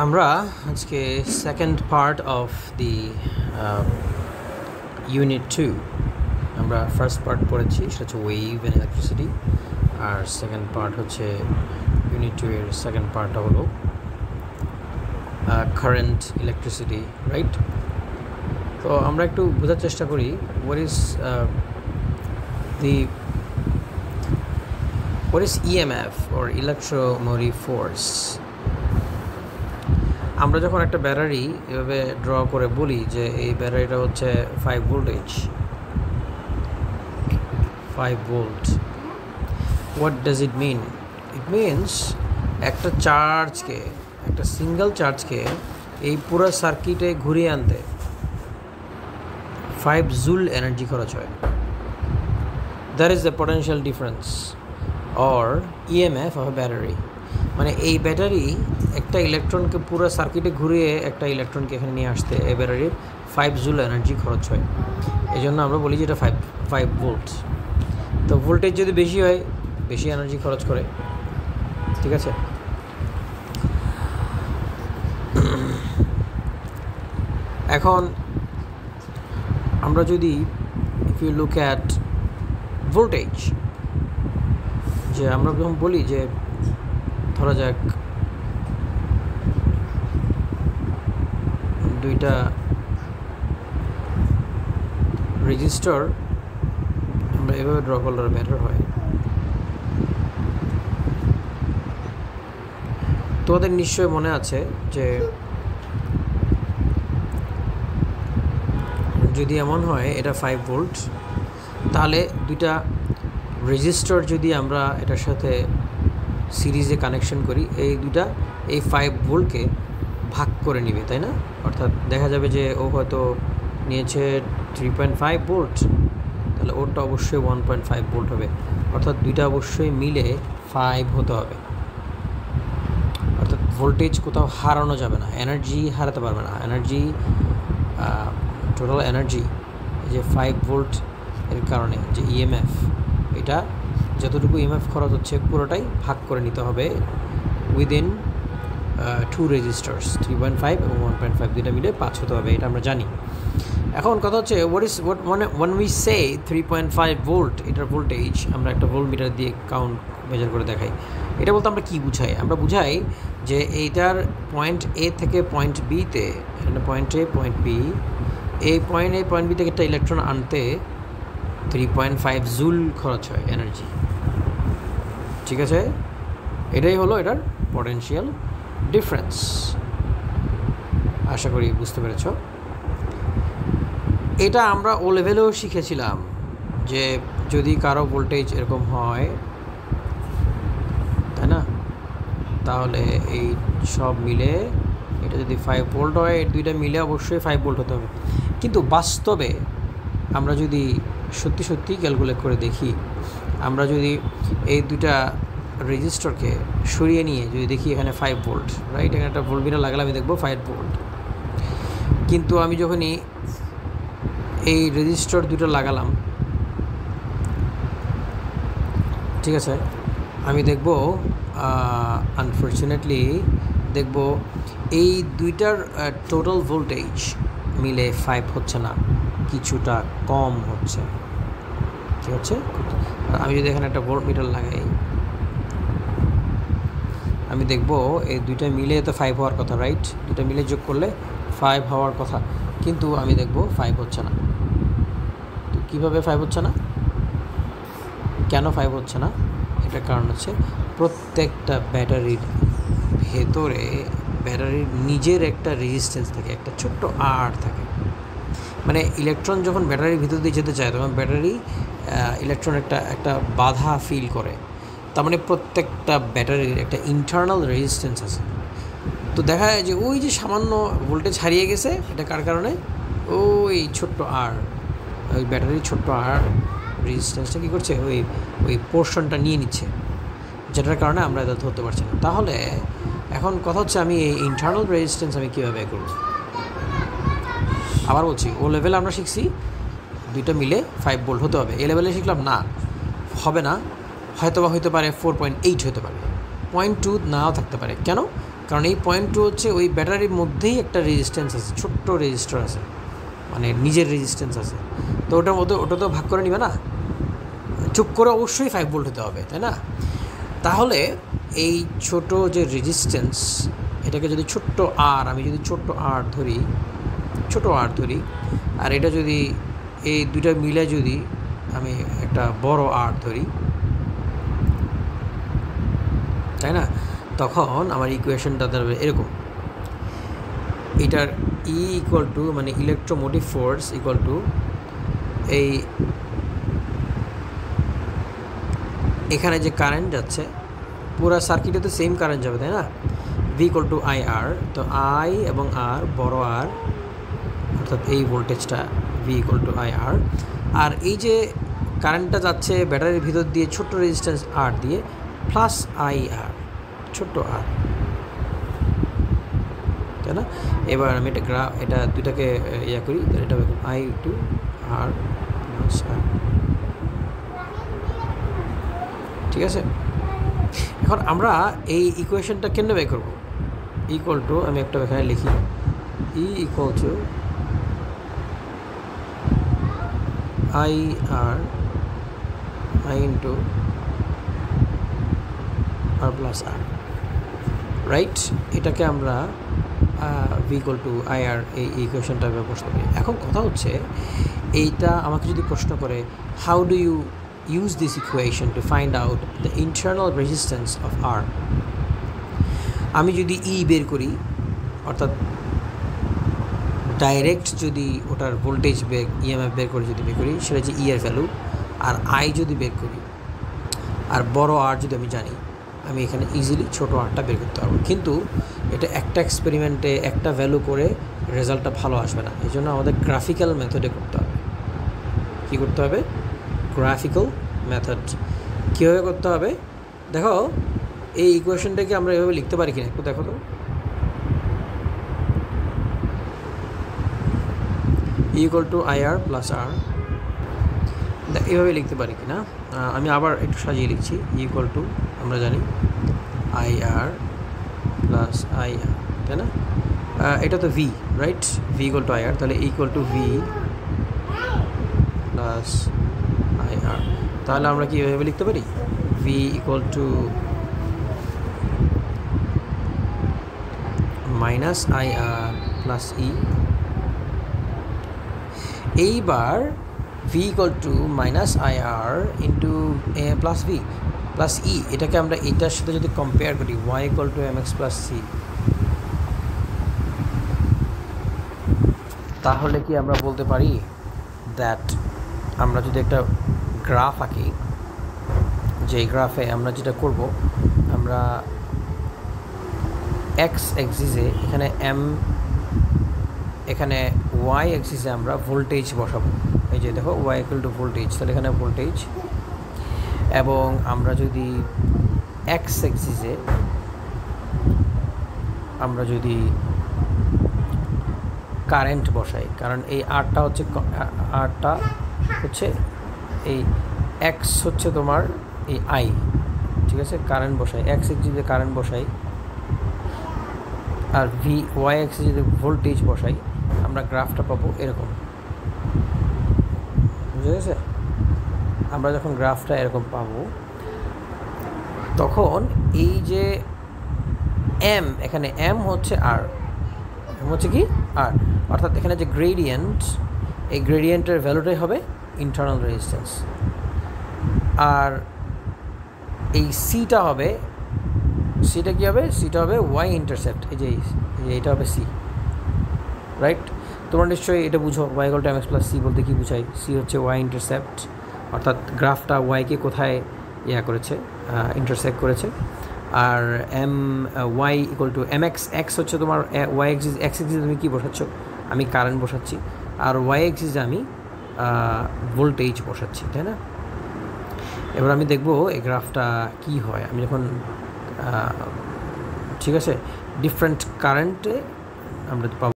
আমরা আজকে second part of the unit 2 আমরা ফার্স্ট পার্ট পড়েছি, সেটা হচ্ছে ওয়েভ অ্যান্ড ইলেকট্রিসিটি, আর সেকেন্ড পার্ট হচ্ছে ইউনিট 2 এর সেকেন্ড পার্টটা হলো কারেন্ট ইলেকট্রিসিটি, রাইট? তো আমরা একটু বোঝার চেষ্টা করি what is EMF or electromotive force. আমরা যখন একটা ব্যাটারি এভাবে ড্র করে বলি যে এই ব্যাটারিটা হচ্ছে 5 voltage, 5 volt, what does it mean? It means একটা চার্জকে, একটা সিঙ্গেল চার্জকে এই পুরো সার্কিটে ঘুরিয়ে আনতে 5 জুল এনার্জি খরচ হয়। That is the potential difference or EMF of battery. মানে এই ব্যাটারি একটা ইলেকট্রনকে পুরো সার্কিটে ঘুরিয়ে একটা ইলেকট্রনকে এখানে নিয়ে আসতে এই ব্যাটারির 5 জুল এনার্জি খরচ হয়। এই জন্য আমরা বলি যে এটা 5 ভোল্ট। তো ভোল্টেজ যদি বেশি হয়, বেশি এনার্জি খরচ করে, ঠিক আছে? এখন আমরা যদি if you look at voltage, যে আমরা যখন বলি যে ধরা যাক দুইটা রেজিস্টার আমরা এভাবে ড্র করলে বেটার হয়। তোমাদের নিশ্চয় মনে আছে যে যদি এমন হয় এটা 5 ভোল্ট, তাহলে দুইটা রেজিস্টার যদি আমরা এটার সাথে সিরিজে কানেকশন করি, এই দুইটা এই 5 ভোল্টকে ভাগ করে নিবে, তাই না? অর্থাৎ দেখা যাবে যে ও হয়তো নিয়েছে 3.5 ভোল্ট, তাহলে ওরটা অবশ্যই 1.5 ভোল্ট হবে। অর্থাৎ দুইটা অবশ্যই মিলে 5 হতে হবে। অর্থাৎ ভোল্টেজ কোথাও হারানো যাবে না, এনার্জি হারাতে পারবে না। এনার্জি, টোটাল এনার্জি যে 5 ভোল্ট এর কারণে যে ইএমএফ, এটা যতটুকু ইএমএফ খরচ হচ্ছে পুরোটাই ভাগ করে নিতে হবে উইদিন 2 রেজিস্টার্স, 3.5 এবং 1.5, দুইটা মিলে 5 হতে হবে, এটা আমরা জানি। এখন কথা হচ্ছে when we say 3.5 ভোল্ট, এটার ভোল্টেজ আমরা একটা ভোল্ট মিটার দিয়ে কাউন্ট মেজার করে দেখাই। এটা বলতে আমরা কি বুঝাই? আমরা বুঝাই যে এইটার পয়েন্ট এ থেকে পয়েন্ট বিতে, পয়েন্ট এ পয়েন্ট বি, এই পয়েন্ট বি থেকে একটা ইলেকট্রন আনতে 3.5 জুল খরচ হয় এনার্জি, ঠিক আছে? এটাই হলো এটার পটেনশিয়াল ডিফারেন্স। আশা করি বুঝতে পেরেছ। এটা আমরা ও লেভেলেও শিখেছিলাম যে যদি কারো ভোল্টেজ এরকম হয়, তাই না, তাহলে এই সব মিলে এটা যদি 5 ভোল্ট হয়, এর দুইটা মিলে অবশ্যই 5 ভোল্ট হতে হবে। কিন্তু বাস্তবে আমরা যদি সত্যি সত্যি ক্যালকুলেট করে দেখি, আমরা যদি এই দুইটা রেজিস্টারকে সরিয়ে নিয়ে যদি দেখি এখানে 5 ভোল্ট, রাইট, এখানে একটা ভোল্ট মিটার লাগালে আমি দেখবো 5 ভোল্ট। কিন্তু আমি যখনই এই রেজিস্টার দুটো লাগালাম, ঠিক আছে, আমি দেখব আনফর্চুনেটলি দেখব এই দুইটার টোটাল ভোল্টেজ মিলে 5 হচ্ছে না, কিছুটা কম হচ্ছে, ঠিক আছে? আমি যদি এখানে একটা ভোল্ট মিটার লাগাই, আমি দেখব এই দুইটা মিলে তো 5 হওয়ার কথা, রাইট? দুইটা মিলে যোগ করলে 5 হওয়ার কথা, কিন্তু আমি দেখব 5 হচ্ছে না। তো কীভাবে 5 হচ্ছে না? কেন 5 হচ্ছে না? এটার কারণ হচ্ছে প্রত্যেকটা ব্যাটারির ভেতরে ব্যাটারির নিজের একটা রেজিস্ট্যান্স থাকে, একটা ছোট্ট আর থাকে। মানে ইলেকট্রন যখন ব্যাটারির ভিতর দিয়ে যেতে চায়, তখন ব্যাটারি ইলেকট্রন একটা বাধা ফিল করে। তার মানে প্রত্যেকটা ব্যাটারির একটা ইন্টারনাল রেজিস্ট্যান্স আছে। তো দেখা যায় যে ওই যে সামান্য ভোল্টেজ হারিয়ে গেছে, এটা কার কারণে? ওই ছোট্ট আর, ওই ব্যাটারির ছোট্ট আর রেজিস্ট্যান্সটা কী করছে, ওই পোর্শনটা নিয়ে নিচ্ছে, যেটার কারণে আমরা এটা ধরতে পারছি না। তাহলে এখন কথা হচ্ছে আমি এই ইন্টারনাল রেজিস্ট্যান্স আমি কীভাবে করব? আবার বলছি, ও লেভেলে আমরা শিখছি দুইটা মিলে 5 ভোল্ট হতে হবে। এ লেভেলে শিখলাম না, হবে না, হয়তো বা হতে পারে 4.8 হতে পারে, 0.2 নাও থাকতে পারে। কেন? কারণ এই পয়েন্ট টু হচ্ছে ওই ব্যাটারির মধ্যেই একটা রেজিস্ট্যান্স আছে, ছোট্ট রেজিস্টার আছে, মানে নিজের রেজিস্ট্যান্স আছে। তো ওটার মধ্যে ওটা তো ভাগ করে নিবে না, চুপ করে অবশ্যই 5 ভোল্ট হতে হবে, তাই না? তাহলে এই ছোট যে রেজিস্ট্যান্স, এটাকে যদি ছোট্ট আর, আমি যদি ছোট্ট আর ধরি, আর এটা যদি এই দুইটা মিলে যদি আমি একটা বড় আর ধরি, তাই না, তখন আমার ইকুয়েশনটা দাঁড়াবে এরকম। এটার ই ইকুয়াল টু, মানে ইলেকট্রোমোটিভ ফোর্স ইকুয়াল টু এই এখানে যে কারেন্ট যাচ্ছে পুরো সার্কিটে তো সেম কারেন্ট যাবে, তাই না? ভি ইকুয়াল টু আই আর। তো আই এবং আর, বড় আর, অর্থাৎ এই ভোল্টেজটা ভি ইকুয়াল টু আই আর। আর এই যে কারেন্টটা যাচ্ছে ব্যাটারির ভিতর দিয়ে ছোট্ট রেজিস্ট্যান্স আর দিয়ে, প্লাস আই আর, ছোট্ট আর, তাই না? এবার আমি এটা দুটাকে ইয়া করি, এটা আই টু আর প্লাস আর, ঠিক আছে? এখন আমরা এই ইকুয়েশনটা কেন বের করবো? ইকুয়াল টু, আমি একটা এখানে লিখি, E equal to I R I into R plus R, right? এটাকে আমরা V equal to I R এই ইকুয়েশনটা ব্যবহার করি। এখন কথা হচ্ছে, এইটা আমাকে যদি প্রশ্ন করে how do you use this equation to find out the internal resistance of R, আমি যদি E বের করি, অর্থাৎ ডাইরেক্ট যদি ওটার ভোল্টেজ বের, ইএমএফ বের করে যদি বের করি, সেটা হচ্ছে E এর ভ্যালু। আর I যদি বের করি, আর বড় R যদি আমি জানি, আমি এখানে ইজিলি ছোট আরটা বের করতে পারবো। কিন্তু এটা একটা এক্সপেরিমেন্টে একটা ভ্যালু করে রেজাল্টটা ভালো আসবে না, এই জন্য আমাদের গ্রাফিক্যাল মেথডে করতে হবে। কী করতে হবে? Graphical method. কীভাবে করতে হবে দেখো, এই ইকুয়েশনটাকে আমরা এভাবে লিখতে পারি কিনা একটু দেখো তো। Equal to I R plus R, এইভাবে লিখতে পারি কিনা? আমি আবার একটু সাজিয়ে লিখছি। ইকুয়াল টু, আমরা জানি I R plus I R, তাই না? এটা তো V, right? V equal to I R, তাহলে equal to V plus I R. তাহলে আমরা কি এভাবে লিখতে পারি? V equal to minus I R plus E. এইবার V equal to minus I R into plus V plus E, এটাকে আমরা এটার সাথে যদি কম্পেয়ার করি, Y equal to M X plus C, তাহলে কি আমরা বলতে পারি দ্যাট, আমরা যদি একটা গ্রাফ আঁকি, যে গ্রাফে আমরা যেটা করব, আমরা এক্স এক্সিসে এখানে এম, এখানে ওয়াই এক্সিসে আমরা ভোল্টেজ বসাবো। এই যে দেখো ওয়াই ইকুয়াল টু ভোল্টেজ, তাহলে এখানে ভোল্টেজ। এবং আমরা যদি এক্স এক্সিসে আমরা যদি কারেন্ট বসাই, কারণ এই আরটা হচ্ছে এই এক্স হচ্ছে তোমার এই আই, ঠিক আছে? কারেন্ট বসাই, এক্স এক্সিসে কারেন্ট বসাই, আর ভি ওয়াই এক্সিসে যদি ভোল্টেজ বসাই, আমরা গ্রাফটা পাবো এরকম। বুঝে গেছে? আমরা যখন গ্রাফটা এরকম পাবো, তখন এই যে এম, এখানে এম হচ্ছে আর, এম হচ্ছে কি আর, অর্থাৎ এখানে যে গ্রেডিয়েন্ট, এই গ্রেডিয়েন্টের ভ্যালুটাই হবে ইন্টারনাল রেজিস্ট্যান্স। আর এই সিটা হবে, সিটা কী হবে? সিটা হবে ওয়াই ইন্টারসেপ্ট, এই যে এইটা হবে সি, রাইট? তোমরা নিশ্চয়ই এটা বুঝো, Y equal to M X plus C বলতে কী বুঝাই? সি হচ্ছে ওয়াই ইন্টারসেপ্ট, অর্থাৎ গ্রাফটা ওয়াইকে কোথায় করেছে, ইন্টারসেক্ট করেছে। আর M Y equal to M X, X হচ্ছে তোমার ওয়াই এক্সিস, এক্স এক্সিস তুমি কী বসাচ্ছ? আমি কারেন্ট বসাচ্ছি। আর ওয়াই এক্সিসে আমি ভোল্টেজ বসাচ্ছি, তাই না? এবার আমি দেখব এই গ্রাফটা কী হয় আমি যখন, ঠিক আছে, ডিফারেন্ট কারেন্টে আমরা পাবো।